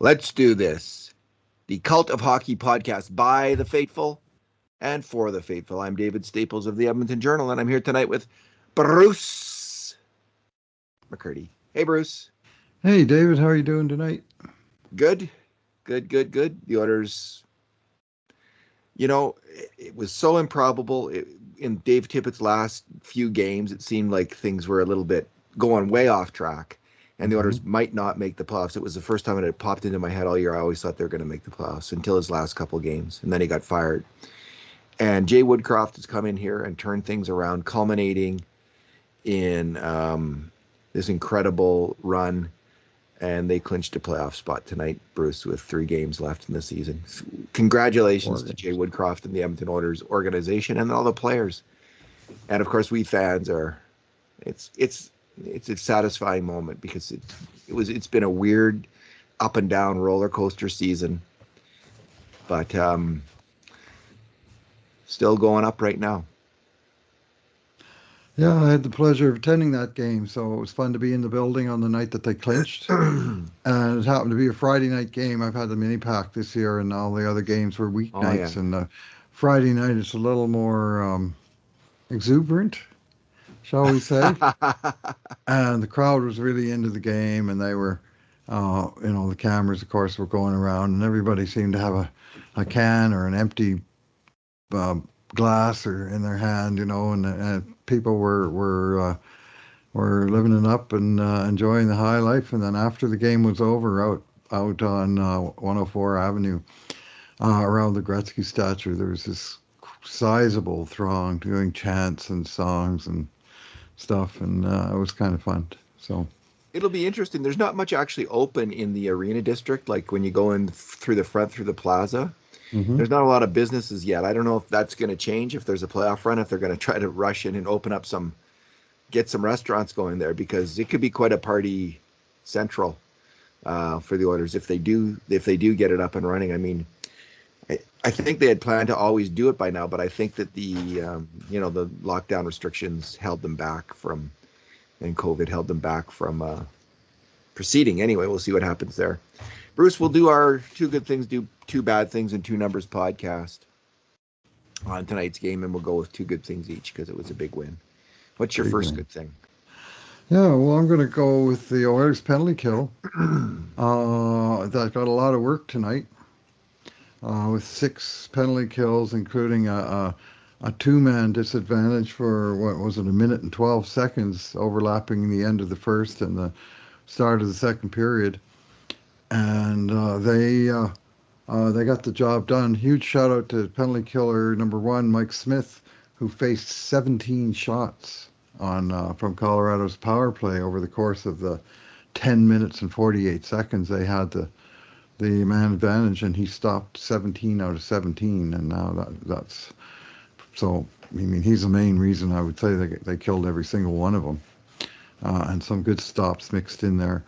Let's do this. The Cult of Hockey podcast by the faithful and for the faithful. I'm David Staples of the Edmonton Journal, and I'm here tonight with Bruce McCurdy. Hey, Bruce. Hey, David. How are you doing tonight? Good. The Oilers, it was so improbable. In Dave Tippett's last few games, it seemed like things were a little bit going way off track. And the Oilers might not make the playoffs. It was the first time it had popped into my head all year. I always thought they were going to make the playoffs until his last couple of games, and then he got fired. And Jay Woodcroft has come in here and turned things around, culminating in this incredible run, and they clinched a playoff spot tonight, Bruce, with 3 games left in the season. Congratulations to Jay Woodcroft and the Edmonton Oilers organization and all the players. And of course, we fans are. It's a satisfying moment because it's been a weird up and down roller coaster season, but still going up right now. Yeah, I had the pleasure of attending that game, so it was fun to be in the building on the night that they clinched. And it happened to be a Friday night game. I've had the mini pack this year, and all the other games were weeknights. And Friday night is a little more exuberant, shall we say. And the crowd was really into the game, and they were, the cameras, of course, were going around, and everybody seemed to have a can or an empty glass or in their hand, and people were living it up and enjoying the high life. And then after the game was over, out on 104 Avenue, around the Gretzky statue, there was this sizable throng doing chants and songs and stuff, and it was kind of fun. So it'll be interesting. There's not much actually open in the arena district, like when you go in through the front, through the plaza. There's not a lot of businesses yet. I don't know if that's going to change if there's a playoff run, if they're going to try to rush in and open up get some restaurants going there, because it could be quite a party central for the Oilers if they do get it up and running. I mean, I think they had planned to always do it by now, but I think that the lockdown restrictions held them back and COVID held them back from proceeding. Anyway, we'll see what happens there. Bruce, we'll do our 2 good things, do 2 bad things, and 2 numbers podcast on tonight's game, and we'll go with 2 good things each because it was a big win. What's your first good thing? Yeah, well, I'm going to go with the Oilers penalty kill. That got a lot of work tonight. With 6 penalty kills, including a 2-man disadvantage for, what was it, 1 minute and 12 seconds, overlapping the end of the first and the start of the second period. And they got the job done. Huge shout out to penalty killer number 1, Mike Smith, who faced 17 shots from Colorado's power play over the course of the 10 minutes and 48 seconds they had the man advantage, and he stopped 17 out of 17, and now that's so. I mean, he's the main reason I would say they killed every single one of them, and some good stops mixed in there.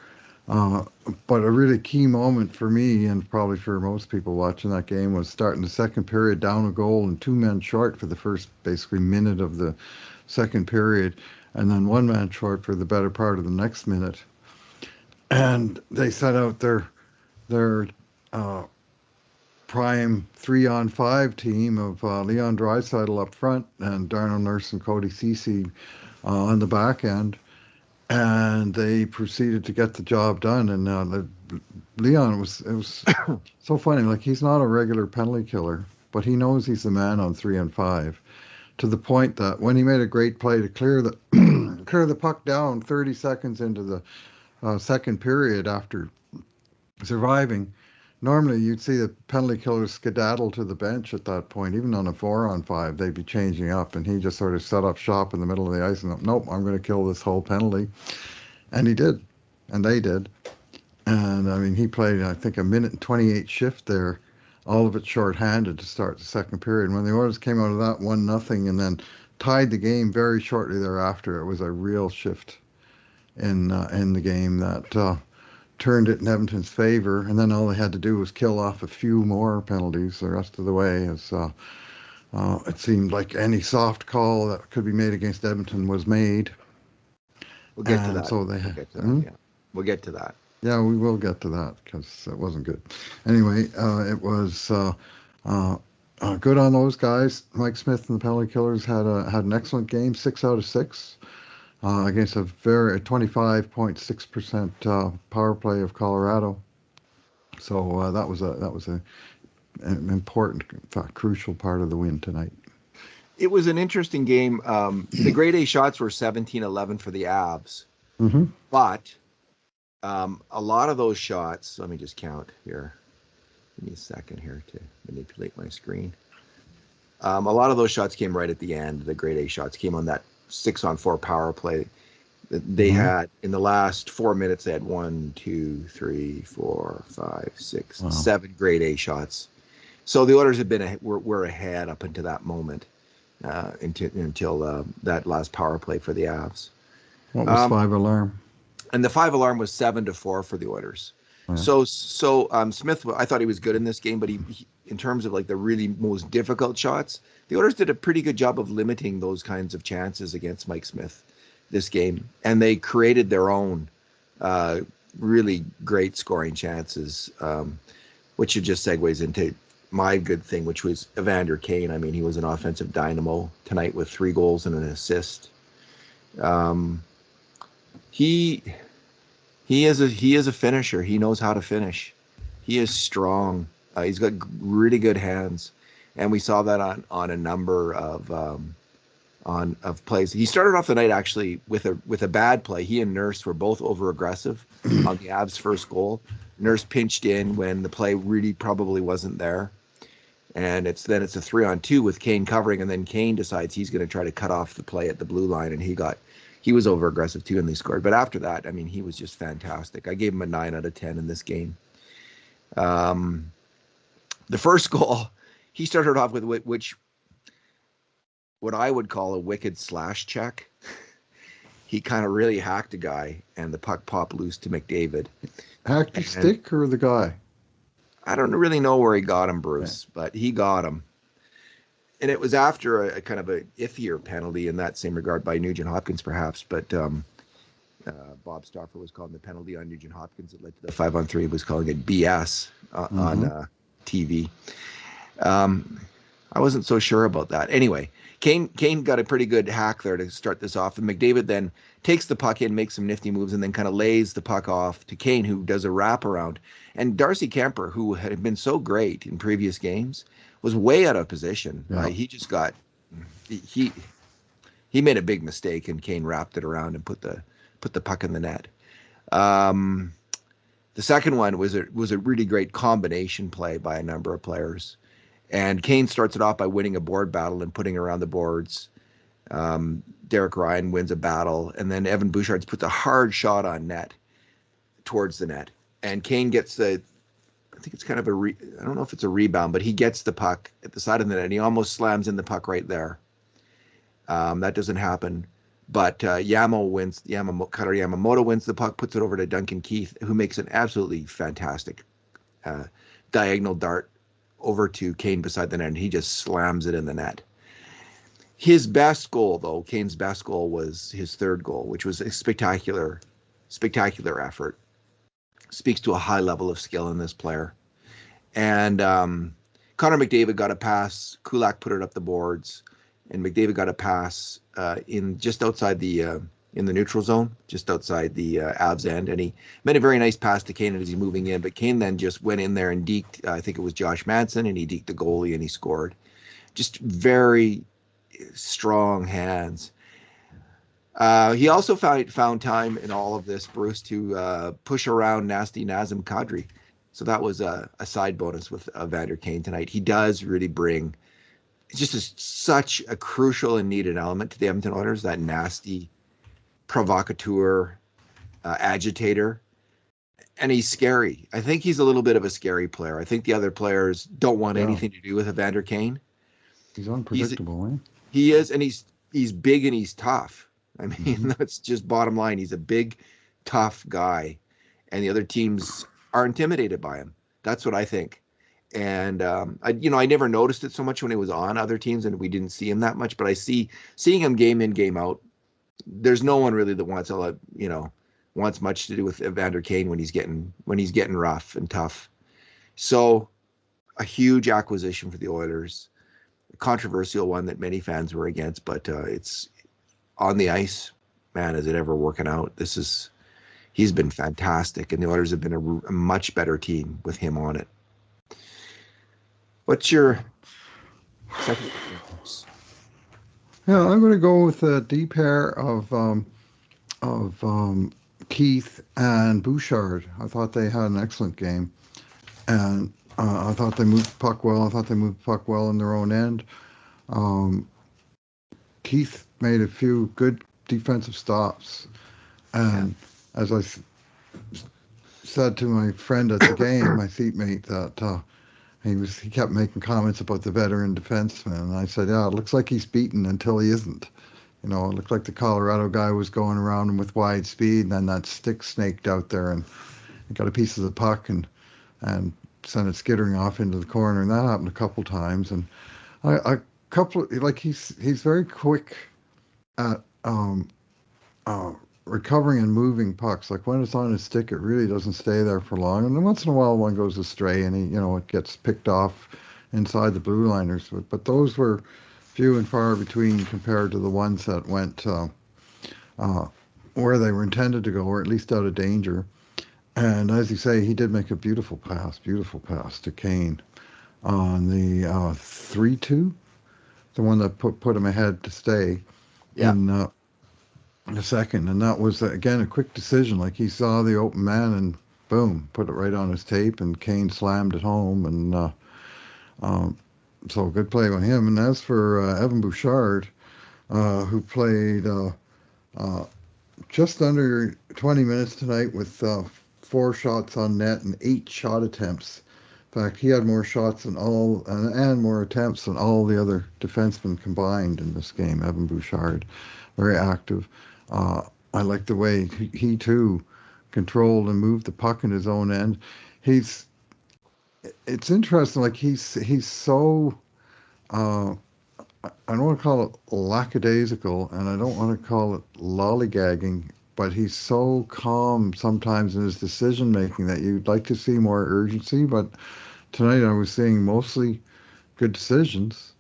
But a really key moment for me, and probably for most people watching that game, was starting the second period down a goal and 2 men short for the first basically minute of the second period, and then 1 man short for the better part of the next minute, and they set out their prime 3-on-5 team of Leon Draisaitl up front and Darnell Nurse and Cody Ceci on the back end, and they proceeded to get the job done. And Leon, it was so funny. Like, he's not a regular penalty killer, but he knows he's the man on 3-on-5, to the point that when he made a great play to clear the puck down 30 seconds into the second period after surviving, normally you'd see the penalty killers skedaddle to the bench at that point. Even on a 4-on-5, they'd be changing up, and he just sort of set up shop in the middle of the ice and nope, I'm going to kill this whole penalty. And he did, and they did. And I mean, he played, I think, 1 minute and 28 shift there, all of it shorthanded to start the second period. When the Oilers came out of that 1-0 and then tied the game very shortly thereafter, it was a real shift in the game that turned it in Edmonton's favor, and then all they had to do was kill off a few more penalties the rest of the way, as it seemed like any soft call that could be made against Edmonton was made. We'll get to that. So we'll get to that. Yeah, we will get to that because it wasn't good. Anyway, it was good on those guys. Mike Smith and the Penalty Killers had an excellent game, 6 out of 6 against a 25.6% power play of Colorado. So that was an important, in fact, crucial part of the win tonight. It was an interesting game. The grade A shots were 17-11 for the Avs, but a lot of those shots, let me just count here. Give me a second here to manipulate my screen. A lot of those shots came right at the end. The grade A shots came on that 6-on-4 power play. They had, in the last 4 minutes, they had 1, 2, 3, 4, 5, 6, 7 grade A shots. So the Oilers had were ahead up until that moment, until that last power play for the Avs. What was 5-alarm? And the 5-alarm was 7-4 for the Oilers. Yeah. So Smith, I thought he was good in this game, but he in terms of like the really most difficult shots, the Oilers did a pretty good job of limiting those kinds of chances against Mike Smith this game, and they created their own really great scoring chances, which just segues into my good thing, which was Evander Kane. I mean, he was an offensive dynamo tonight with 3 goals and an assist. He is a finisher. He knows how to finish. He is strong. He's got really good hands, and we saw that on a number of plays. He started off the night actually with a bad play. He and Nurse were both over aggressive on the Avs' first goal. Nurse pinched in when the play really probably wasn't there, and it's a 3-on-2 with Kane covering, and then Kane decides he's going to try to cut off the play at the blue line, and he was over aggressive too, and they scored. But after that, I mean, he was just fantastic. I gave him a 9 out of 10 in this game. The first goal, he started off with what I would call a wicked slash check. He kind of really hacked a guy, and the puck popped loose to McDavid. Hacked the stick or the guy? I don't really know where he got him, Bruce, but he got him. And it was after a kind of a iffier penalty in that same regard by Nugent Hopkins, perhaps. But Bob Stauffer was calling the penalty on Nugent Hopkins. It led to the 5-on-3. He was calling it BS on TV. I wasn't so sure about that. Anyway, Kane got a pretty good hack there to start this off. And McDavid then takes the puck in, makes some nifty moves, and then kind of lays the puck off to Kane, who does a wraparound. And Darcy Kemper, who had been so great in previous games, was way out of position. Yeah. He just got he made a big mistake, and Kane wrapped it around and put the puck in the net. The second one was a really great combination play by a number of players, and Kane starts it off by winning a board battle and putting around the boards. Derek Ryan wins a battle, and then Evan Bouchard puts a hard shot on net towards the net, and Kane gets I think it's kind of I don't know if it's a rebound, but he gets the puck at the side of the net, and he almost slams in the puck right there. That doesn't happen. But Yamamoto wins the puck, puts it over to Duncan Keith, who makes an absolutely fantastic diagonal dart over to Kane beside the net, and he just slams it in the net. His best goal, though, Kane's best goal was his third goal, which was a spectacular effort. Speaks to a high level of skill in this player. And Connor McDavid got a pass. Kulak put it up the boards, and McDavid got a pass in just outside the in the neutral zone, just outside the Avs end, and he made a very nice pass to Kane as he's moving in. But Kane then just went in there and deked. I think it was Josh Manson, and he deked the goalie and he scored. Just very strong hands. He also found time in all of this, Bruce, to push around nasty Nazem Kadri. So that was a side bonus with Evander Kane tonight. He does really bring such a crucial and needed element to the Edmonton Oilers, that nasty provocateur, agitator. And he's scary. I think he's a little bit of a scary player. I think the other players don't want anything to do with Evander Kane. He's unpredictable, eh? He is, and he's big and he's tough. I mean, that's just bottom line. He's a big, tough guy, and the other teams are intimidated by him. That's what I think. And I never noticed it so much when he was on other teams, and we didn't see him that much. But seeing him game in, game out. There's no one really that wants to wants much to do with Evander Kane when he's getting rough and tough. So a huge acquisition for the Oilers, a controversial one that many fans were against, but it's on the ice, man, is it ever working out? He's been fantastic, and the Oilers have been a much better team with him on it. What's your second? Yeah, I'm going to go with a D pair of Keith and Bouchard. I thought they had an excellent game, and I thought they moved the puck well. I thought they moved the puck well in their own end. Keith made a few good defensive stops, and as I said to my friend at the game, my seatmate, that he kept making comments about the veteran defenseman, and I said, yeah, it looks like he's beaten until he isn't. It looked like the Colorado guy was going around him with wide speed, and then that stick snaked out there and got a piece of the puck and sent it skittering off into the corner, and that happened a couple times. And he's very quick at recovering and moving pucks. Like when it's on his stick, it really doesn't stay there for long. And then once in a while, one goes astray and it gets picked off inside the blue liners. But those were few and far between compared to the ones that went where they were intended to go, or at least out of danger. And as you say, he did make a beautiful pass to Kane on the 3-2, the one that put him ahead to stay in the second. And that was, again, a quick decision. Like he saw the open man and boom, put it right on his tape, and Kane slammed it home. And so good play by him. And as for Evan Bouchard, who played just under 20 minutes tonight with 4 shots on net and 8 shot attempts. In fact, he had more shots than all and more attempts than all the other defensemen combined in this game. Evan Bouchard, very active. I like the way he too controlled and moved the puck in his own end. It's interesting. Like he's so. I don't want to call it lackadaisical, and I don't want to call it lollygagging, but he's so calm sometimes in his decision making that you'd like to see more urgency. But tonight I was seeing mostly good decisions,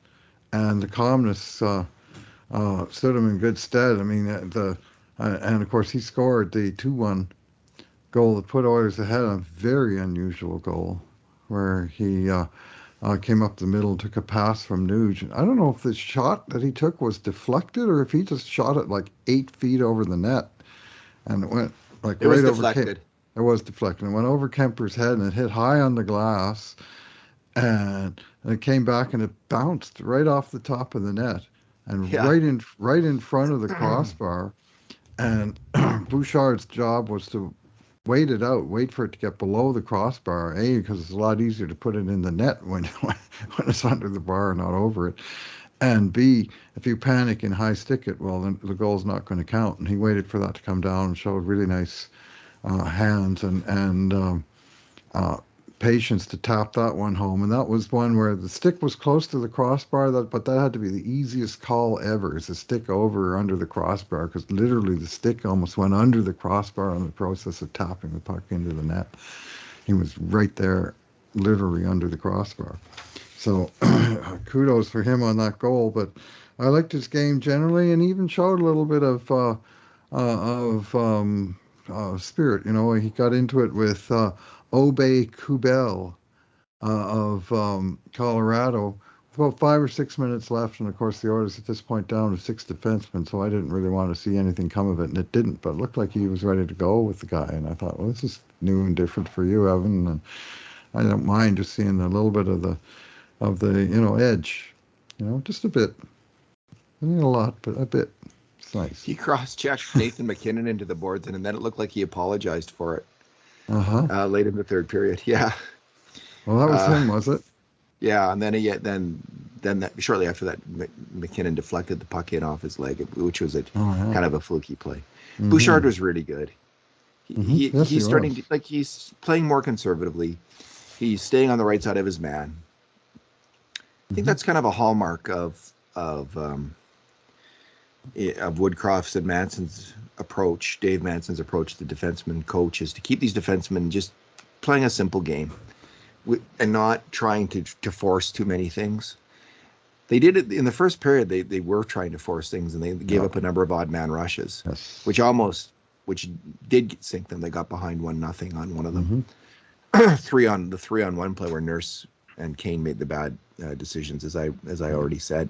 and the calmness stood him in good stead. I mean, and of course he scored the 2-1 goal that put Oilers ahead, a very unusual goal where he came up the middle and took a pass from Nuge. I don't know if the shot that he took was deflected or if he just shot it like 8 feet over the net, and it went like it right was over. Deflected. It was deflected. It went over Kemper's head and it hit high on the glass, and it came back and it bounced right off the top of the net and right in front of the crossbar. And Bouchard's job was to wait it out, wait for it to get below the crossbar, because it's a lot easier to put it in the net when it's under the bar and not over it. And B, if you panic and high stick it, well, then the goal's not going to count. And he waited for that to come down and showed really nice hands and patience to tap that one home. And that was one where the stick was close to the crossbar, but that had to be the easiest call ever, is a stick over or under the crossbar, because literally the stick almost went under the crossbar in the process of tapping the puck into the net. He was right there, literally under the crossbar. So kudos for him on that goal. But I liked his game generally, and he even showed a little bit of spirit. He got into it with Obey Kubel of Colorado with about 5 or 6 minutes left. And of course, the Oilers at this point down to 6 defensemen, so I didn't really want to see anything come of it, and it didn't. But it looked like he was ready to go with the guy, and I thought, well, this is new and different for you, Evan, and I don't mind just seeing a little bit of the edge, just a bit. I mean, a lot, but a bit. It's nice. He cross-checked Nathan McKinnon into the boards, and then it looked like he apologized for it. Late in the third period, yeah. Well, that was him, was it? Yeah, and then shortly after that, McKinnon deflected the puck in off his leg, which was kind of a fluky play. Mm-hmm. Bouchard was really good. He's starting to, he's playing more conservatively. He's staying on the right side of his man. I think that's kind of a hallmark of of Woodcroft's and Manson's approach, Dave Manson's approach to defenseman coach, is to keep these defensemen just playing a simple game and not trying to force too many things. They did it in the first period. They were trying to force things, and they gave up a number of odd man rushes, which did sink them. They got behind 1-0 on one of them. The 3-on-1 play where Nurse and Kane made the bad decisions, as I already said.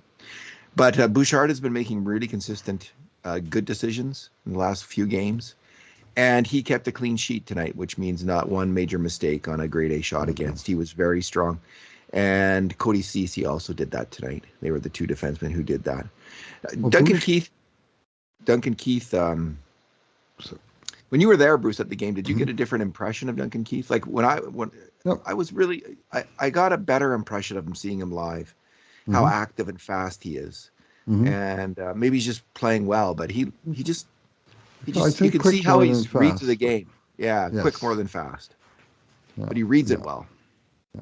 But Bouchard has been making really consistent, good decisions in the last few games, and he kept a clean sheet tonight, which means not one major mistake on a grade A shot against. He was very strong. And Cody Ceci also did that tonight. They were the two defensemen who did that. Duncan Keith. When you were there, Bruce, at the game, did you get a different impression of Duncan Keith? Like I was really, I got a better impression of him seeing him live, how active and fast he is, and maybe he's just playing well, but he just you can see how he reads the game. Yeah, yes. Quick more than fast, but he reads it well. Yeah.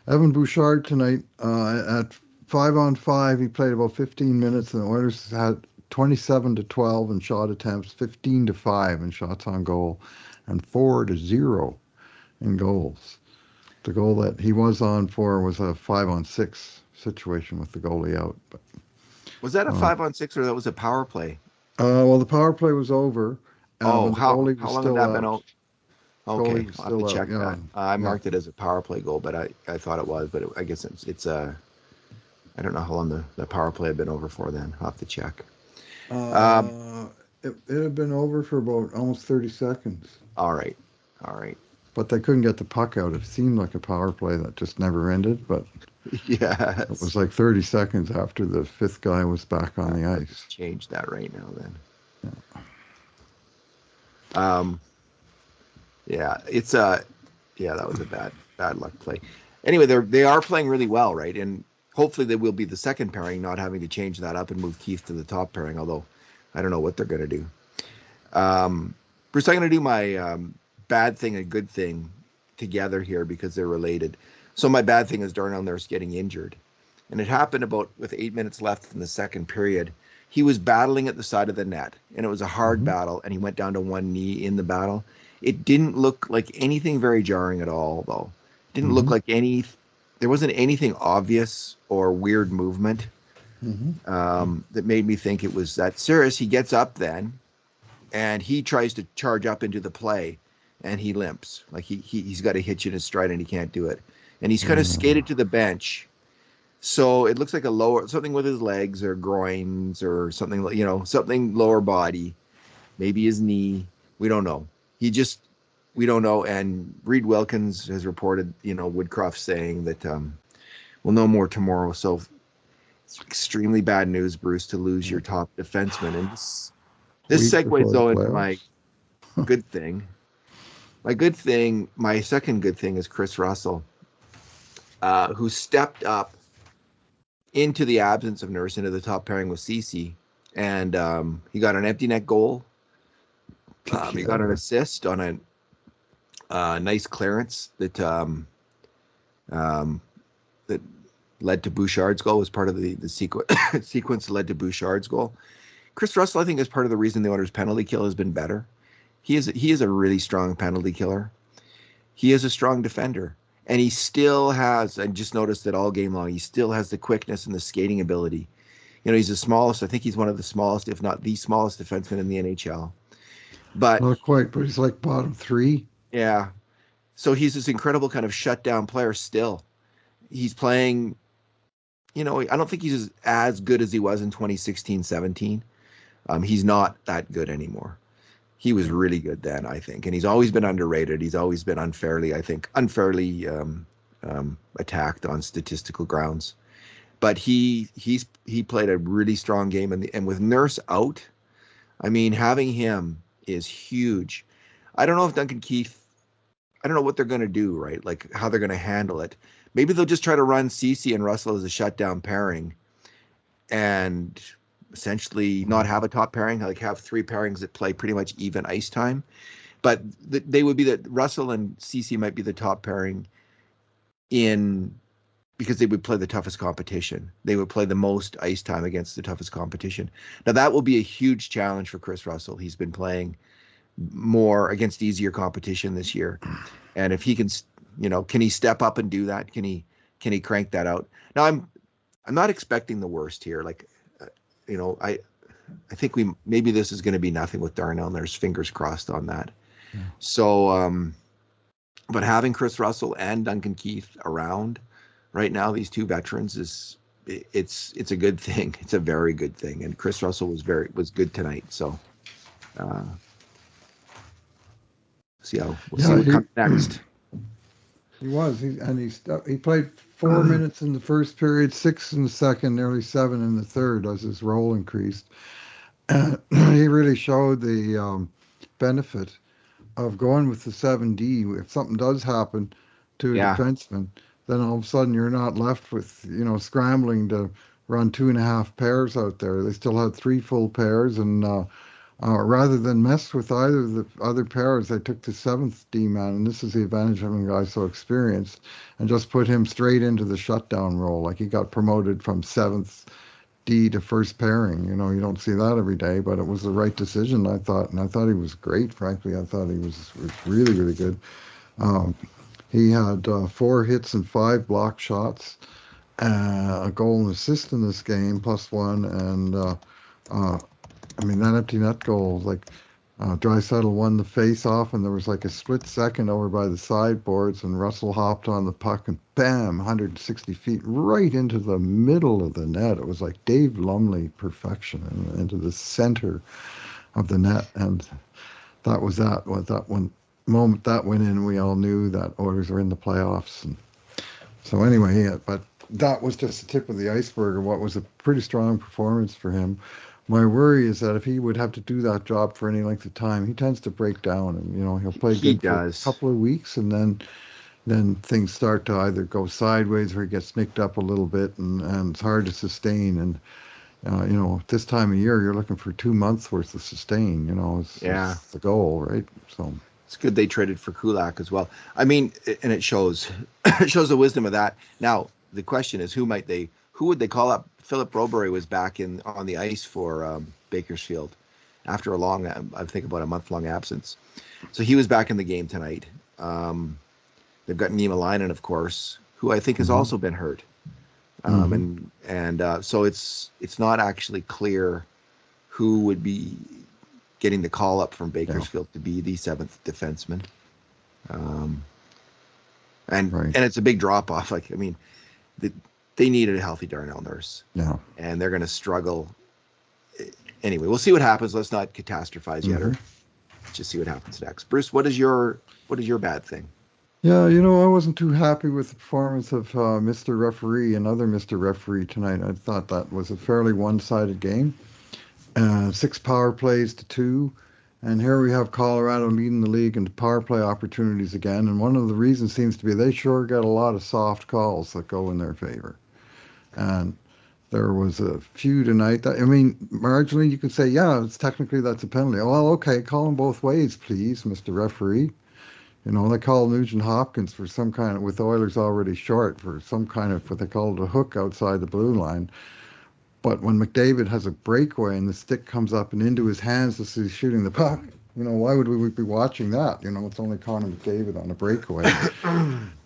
Evan Bouchard tonight at 5-on-5, he played about 15 minutes, and the Oilers had 27-12 in shot attempts, 15-5 in shots on goal, and 4-0 in goals. The goal that he was on for was a 5-on-6 situation with the goalie out. But was that a 5-on-6 or that was a power play? Well, the power play was over. How long had that been out? Okay, I'll have to check that. I marked it as a power play goal, but I thought it was, but I guess it's I don't know how long the power play had been over for then. I'll have to check. It had been over for about almost 30 seconds. All right. But they couldn't get the puck out. It seemed like a power play that just never ended, but yeah, it was like 30 seconds after the fifth guy was back on the ice. Change that right now then. Yeah. That was a bad luck play. Anyway, they are playing really well, right? And hopefully they will be the second pairing, not having to change that up and move Keith to the top pairing, although I don't know what they're going to do. Bruce, I'm going to do my bad thing and good thing together here because they're related. So my bad thing is Darnell Nurse getting injured. And it happened with 8 minutes left in the second period. He was battling at the side of the net, and it was a hard battle, and he went down to one knee in the battle. It didn't look like anything very jarring at all, though. It didn't look like there wasn't anything obvious or weird movement that made me think it was that serious. He gets up then, and he tries to charge up into the play, and he limps. Like he's got a hitch in his stride, and he can't do it. And he's kind of skated to the bench. So it looks like something with his legs or groins or something, something lower body, maybe his knee. We don't know. We don't know. And Reed Wilkins has reported, Woodcroft saying that we'll know more tomorrow. So it's extremely bad news, Bruce, to lose your top defenseman. And this segues though into my good thing. My second good thing is Chris Russell, who stepped up into the absence of Nurse into the top pairing with Ceci, and he got an empty net goal. He got an assist on a nice clearance that led to Bouchard's goal. Was part of the sequence that led to Bouchard's goal. Chris Russell, I think, is part of the reason the Oilers' penalty kill has been better. He is a really strong penalty killer. He is a strong defender. And he still has, I just noticed that all game long, he still has the quickness and the skating ability. He's the smallest. I think he's one of the smallest, if not the smallest defenseman in the NHL. But not quite, but he's like bottom three. Yeah. So he's this incredible kind of shutdown player still. He's playing, I don't think he's as good as he was in 2016-17. He's not that good anymore. He was really good then, I think, and he's always been underrated. He's always been unfairly attacked on statistical grounds. But he played a really strong game, and with Nurse out, I mean, having him is huge. I don't know if Duncan Keith, I don't know what they're going to do, right? Like how they're going to handle it. Maybe they'll just try to run Ceci and Russell as a shutdown pairing, and essentially not have a top pairing, like have three pairings that play pretty much even ice time. But they would be that Russell and Ceci might be the top pairing in because they would play the toughest competition. They would play the most ice time against the toughest competition. Now that will be a huge challenge for Chris Russell. He's been playing more against easier competition this year, and if he can, can he step up and do that? Can he crank that out? Now I'm not expecting the worst here. Like, I think maybe this is going to be nothing with Darnell. And there's fingers crossed on that. Yeah. So, but having Chris Russell and Duncan Keith around right now, these two veterans it's a good thing. It's a very good thing. And Chris Russell was good tonight. So, see what comes next. He was. He played 4 minutes in the first period, 6 in the second, nearly 7 in the third as his role increased. And he really showed the benefit of going with the 7D. If something does happen to a defenseman, then all of a sudden you're not left with, scrambling to run 2.5 pairs out there. They still had 3 full pairs, and rather than mess with either of the other pairs, they took the 7th D-man, and this is the advantage of having a guy so experienced, and just put him straight into the shutdown role. Like, he got promoted from 7th D to first pairing. You don't see that every day, but it was the right decision, I thought, and I thought he was great, frankly. I thought he was really, really good. He had 4 hits and 5 block shots, a goal and assist in this game, +1, and that empty net goal, like, Draisaitl won the face-off, and there was like a split second over by the sideboards, and Russell hopped on the puck, and bam, 160 feet right into the middle of the net. It was like Dave Lumley perfection, and into the center of the net, and that was that. With that one moment that went in, we all knew that Oilers were in the playoffs. And so anyway, but that was just the tip of the iceberg of what was a pretty strong performance for him. My worry is that if he would have to do that job for any length of time, he tends to break down, and he'll play good for a couple of weeks, and then things start to either go sideways or he gets nicked up a little bit, and it's hard to sustain. And this time of year, you're looking for 2 months worth of sustain. It's the goal, right? So it's good they traded for Kulak as well. I mean, and it shows the wisdom of that. Now the question is, who would they call up? Philip Broberry was back on the ice for Bakersfield after I think about a month-long absence. So he was back in the game tonight. They've got Niemelainen, of course, who I think has also been hurt. So it's not actually clear who would be getting the call up from Bakersfield to be the 7th defenseman. And it's a big drop off. Like, I mean, they needed a healthy Darnell Nurse. Yeah. And they're going to struggle. Anyway, we'll see what happens. Let's not catastrophize yet, or just see what happens next. Bruce, what is your bad thing? Yeah, I wasn't too happy with the performance of Mr. Referee and other Mr. Referee tonight. I thought that was a fairly one-sided game. 6 power plays to 2. And here we have Colorado leading the league in power play opportunities again. And one of the reasons seems to be they sure get a lot of soft calls that go in their favor. And there was a few tonight that, marginally you could say, it's technically that's a penalty. Well, okay, call them both ways, please, Mr. Referee. They called Nugent Hopkins for some kind of, with Oilers already short, for some kind of what they called a hook outside the blue line. But when McDavid has a breakaway and the stick comes up and into his hands as he's shooting the puck, why would we be watching that? It's only Connor McDavid on a breakaway.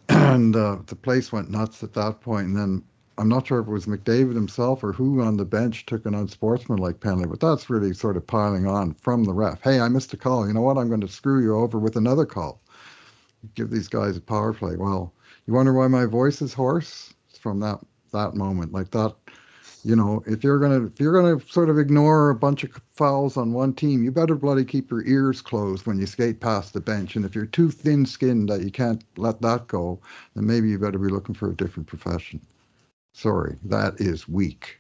And the place went nuts at that point. And then I'm not sure if it was McDavid himself or who on the bench took an unsportsmanlike penalty, but that's really sort of piling on from the ref. Hey, I missed a call. You know what? I'm going to screw you over with another call. Give these guys a power play. Well, you wonder why my voice is hoarse? It's from that moment. Like that. If you're gonna sort of ignore a bunch of fouls on one team, you better bloody keep your ears closed when you skate past the bench. And if you're too thin-skinned that you can't let that go, then maybe you better be looking for a different profession. Sorry, that is weak.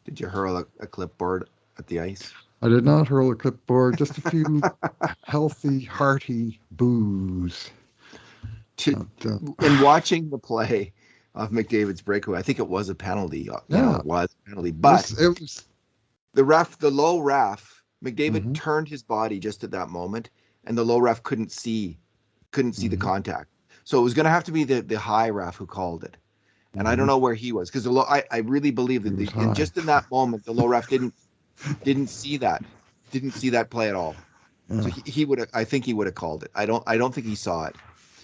Did you hurl a clipboard at the ice? I did not hurl a clipboard. Just a few healthy, hearty boos. In watching the play of McDavid's breakaway, I think it was a penalty. It was a penalty. But it was the low ref, McDavid turned his body just at that moment, and the low ref couldn't see the contact. So it was going to have to be the high ref who called it. And I don't know where he was, because I really believe He that was and high. just in that moment, the low ref didn't see that play at all. So Yeah, he would have, I think he would have called it. I don't think he saw it.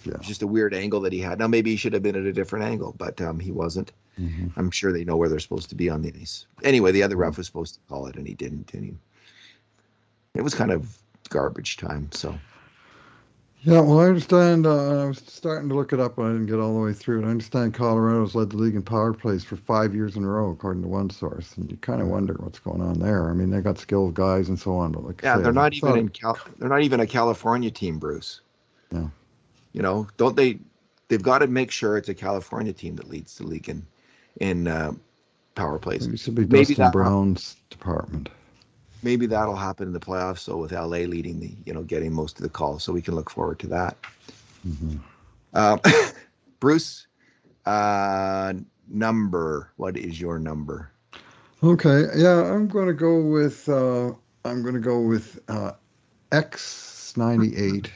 It yeah. was just a weird angle that he had. Now maybe he should have been at a different angle, but he wasn't. Hmm. I'm sure they know where they're supposed to be on the ice. Anyway, the other Yeah. ref was supposed to call it, and he didn't. It was kind of garbage time. So Yeah, well, I understand. I was starting to look it up, but I didn't get all the way through it. I understand Colorado's led the league in power plays for 5 years in a row, according to one source, and you kind of wonder what's going on there. I mean, they got skilled guys and so on, but like I yeah, say, they're I not even thought it. they're not even a California team, Bruce. Yeah, Don't they? They've got to make sure it's a California team that leads the league in power plays. it used to be Maybe Dustin that Brown's department. maybe that'll happen in the playoffs. So with LA leading getting most of the calls, so we can look forward to that. Hmm. Uh, Bruce, uh, number. What is your number? Okay, yeah, I'm going to go with X98,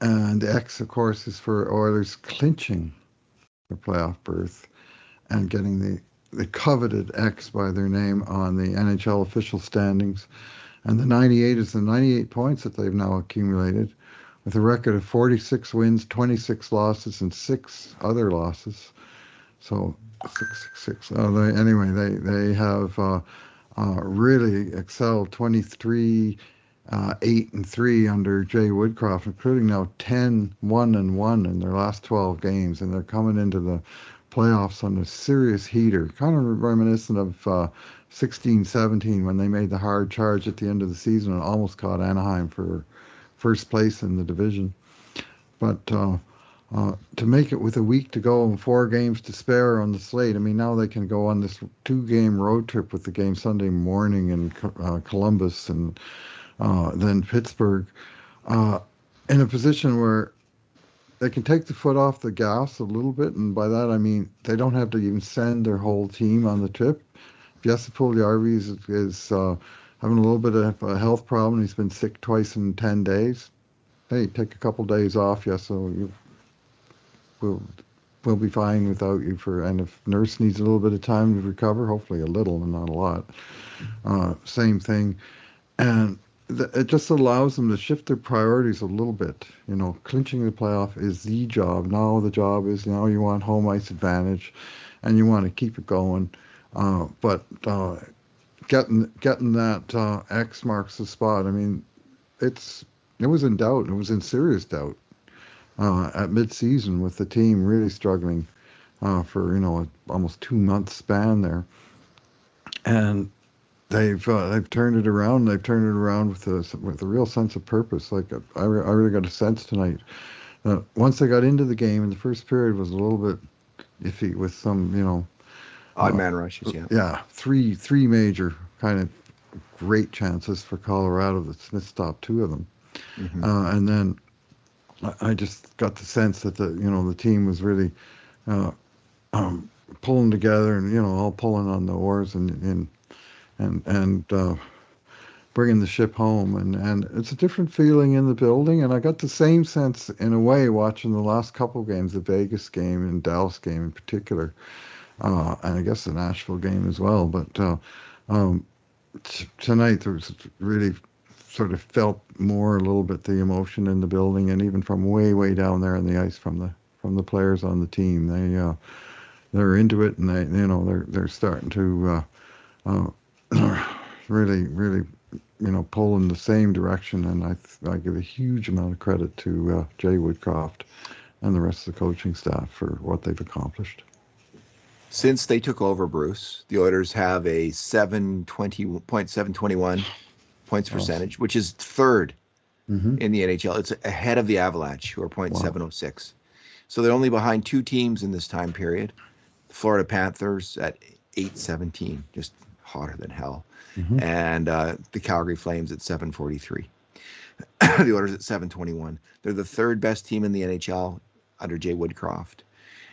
and the X, of course, is for Oilers clinching the playoff berth and getting the coveted X by their name on the NHL official standings. And the 98 is the 98 points that they've now accumulated with a record of 46 wins, 26 losses, and 6 other losses. So 666. Anyway, they have really excelled 23, 8-3 under Jay Woodcroft, including now 10, 1-1 in their last 12 games. And they're coming into the playoffs on a serious heater, kind of reminiscent of 16-17 when they made the hard charge at the end of the season and almost caught Anaheim for first place in the division. But to make it with a week to go and 4 games to spare on the slate, I mean, now they can go on this 2-game road trip with the game Sunday morning in Columbus and then Pittsburgh, uh, in a position where they can take the foot off the gas a little bit. And by that, I mean, they don't have to even send their whole team on the trip. Jesse Puljujarvi is having a little bit of a health problem. He's been sick twice in 10 days. Hey, take a couple days off, yes, so we'll be fine without you and if Nurse needs a little bit of time to recover, hopefully a little and not a lot, same thing. And it just allows them to shift their priorities a little bit. Clinching the playoff is the job. Now the job is now you want home ice advantage and you want to keep it going. But getting that X marks the spot. I mean, it was in doubt. It was in serious doubt at mid-season with the team really struggling for almost 2 month span there, and they've turned it around. They've turned it around with a real sense of purpose. Like I really got a sense tonight that once they got into the game, in the first period was a little bit iffy with some Odd man rushes, yeah. yeah, three major kind of great chances for Colorado that Smith stopped 2 of them. Mm-hmm. And then I just got the sense that the team was really pulling together and all pulling on the oars and bringing the ship home. And it's a different feeling in the building. And I got the same sense in a way watching the last couple games, the Vegas game and Dallas game in particular, and I guess the Nashville game as well. But tonight there was really sort of felt more a little bit the emotion in the building, and even from way down there on the ice from the players on the team, they're into it, and they're starting to really pull in the same direction. And I give a huge amount of credit to Jay Woodcroft and the rest of the coaching staff for what they've accomplished. Since they took over, Bruce, the Oilers have a 721 points percentage, which is third in the NHL. It's ahead of the Avalanche, who are .706. So they're only behind 2 teams in this time period. The Florida Panthers at 817, just hotter than hell. And the Calgary Flames at 743. The Oilers at 721. They're the third best team in the NHL under Jay Woodcroft.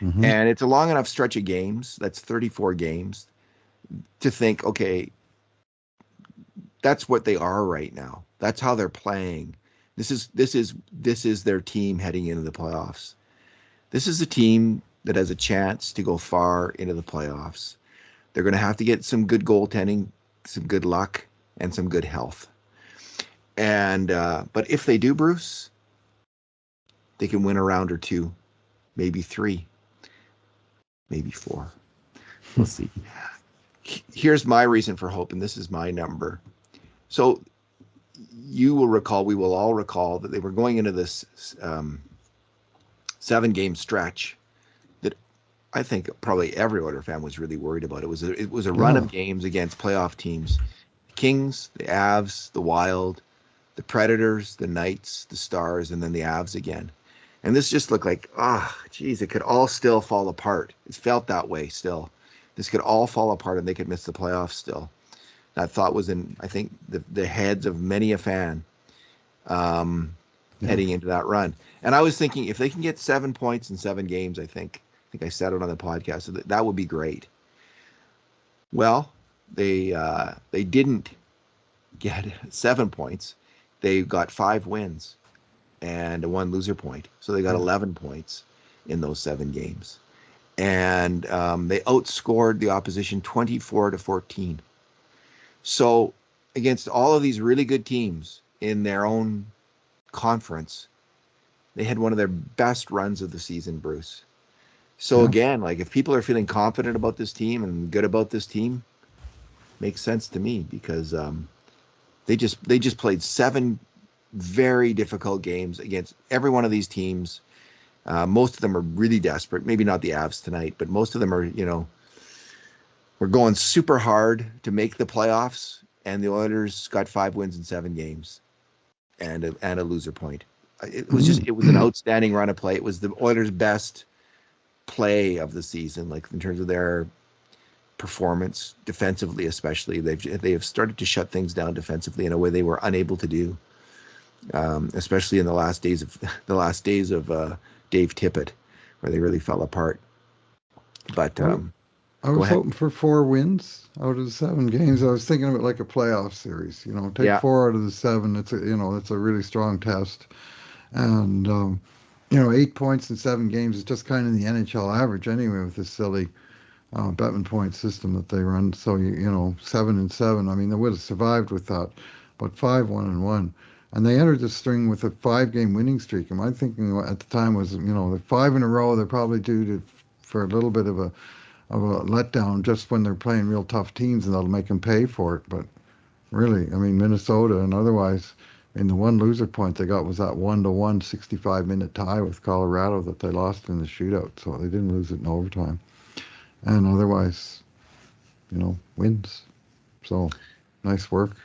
And it's a long enough stretch of games, that's 34 games, to think, okay, that's what they are right now. That's how they're playing. This is their team heading into the playoffs. This is a team that has a chance to go far into the playoffs. They're going to have to get some good goaltending, some good luck, and some good health. And but if they do, Bruce, they can win a round or two, maybe 3, maybe 4. We'll see. Here's my reason for hope, and this is my number. So you will recall, we will all recall, that they were going into this 7-game stretch that I think probably every Oiler fan was really worried about. It was a run of games against playoff teams: the Kings, the Avs, the Wild, the Predators, the Knights, the Stars, and then the Avs again. And this just looked like, geez, it could all still fall apart. It felt that way still. This could all fall apart and they could miss the playoffs still. That thought was in, I think, the heads of many a fan heading into that run. And I was thinking, if they can get 7 points in 7 games, I think I said it on the podcast, so that would be great. Well, they didn't get 7 points. They got 5 wins and a 1 loser point. So they got 11 points in those 7 games. And they outscored the opposition 24-14. So against all of these really good teams in their own conference, they had one of their best runs of the season, Bruce. So again, like, if people are feeling confident about this team and good about this team, makes sense to me, because they just played 7 very difficult games against every one of these teams. Most of them are really desperate. Maybe not the Avs tonight, but most of them are, we're going super hard to make the playoffs, and the Oilers got 5 wins in 7 games and a loser point. It was an outstanding run of play. It was the Oilers' best play of the season, like in terms of their performance defensively, especially. They have started to shut things down defensively in a way they were unable to do, especially in the last days of Dave Tippett, where they really fell apart. But I was hoping for 4 wins out of the 7 games. I was thinking of it like a playoff series. Take 4 out of the 7. It's a really strong test. And 8 points in 7 games is just kind of the NHL average anyway, with this silly Bettman point system that they run. So 7 and 7. I mean, they would have survived with that. But 5-1-1. And they entered the string with a 5-game winning streak. And my thinking at the time was, the 5 in a row, they're probably due for a little bit of a letdown just when they're playing real tough teams, and that'll make them pay for it. But really, I mean, Minnesota and otherwise, the 1 loser point they got was that 1-1 65-minute tie with Colorado that they lost in the shootout. So they didn't lose it in overtime. And otherwise, wins. So nice work.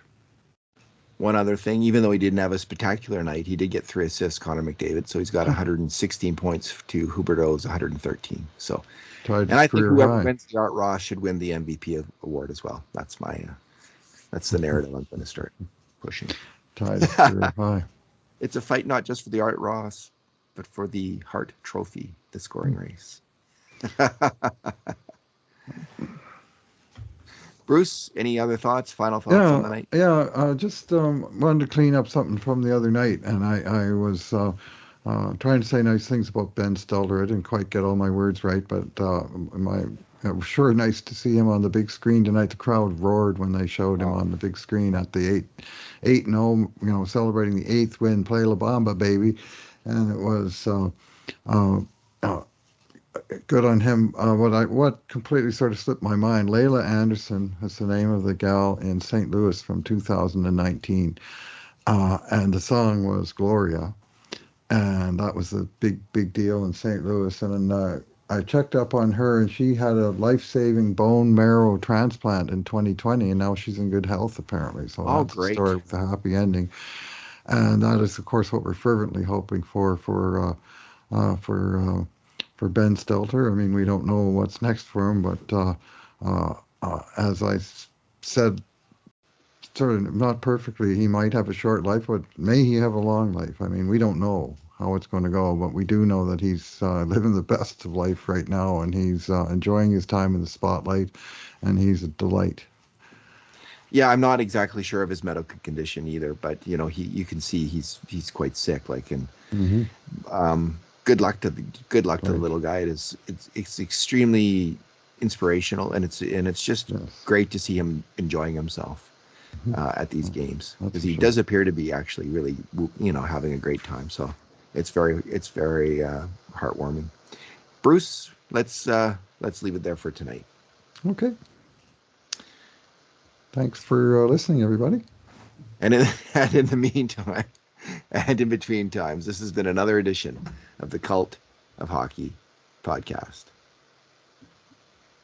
One other thing, even though he didn't have a spectacular night, he did get 3 assists, Connor McDavid. So he's got 116 points to Huberdeau's 113. So, and I think whoever wins the Art Ross should win the MVP award as well. That's the narrative I'm going to start pushing. Tied career high. It's a fight not just for the Art Ross, but for the Hart Trophy, the scoring race. Bruce, any other thoughts? Final thoughts on the night? Yeah, just wanted to clean up something from the other night, and I was trying to say nice things about Ben Stelter. I didn't quite get all my words right, but it was sure nice to see him on the big screen tonight. The crowd roared when they showed him on the big screen at the 8-0, celebrating the 8th win. Play La Bamba, baby, and it was good on him. What completely sort of slipped my mind, Layla Anderson is the name of the gal in St. Louis from 2019. And the song was Gloria. And that was a big deal in St. Louis. And I checked up on her, and she had a life-saving bone marrow transplant in 2020, and now she's in good health, apparently. So that's great. A story with a happy ending. And that is, of course, what we're fervently hoping for Ben Stelter. I mean, we don't know what's next for him, but as I said, sort of not perfectly, he might have a short life, but may he have a long life. I mean, we don't know how it's going to go, but we do know that he's living the best of life right now, and he's enjoying his time in the spotlight, and he's a delight. Yeah, I'm not exactly sure of his medical condition either, but you can see he's quite sick, like, and good good luck to the little guy. It's extremely inspirational, and it's just great to see him enjoying himself at these games, because he does appear to be actually really, having a great time. So it's very heartwarming. Bruce, let's leave it there for tonight. Okay. Thanks for listening, everybody. And in the meantime, and in between times, this has been another edition of the Cult of Hockey podcast.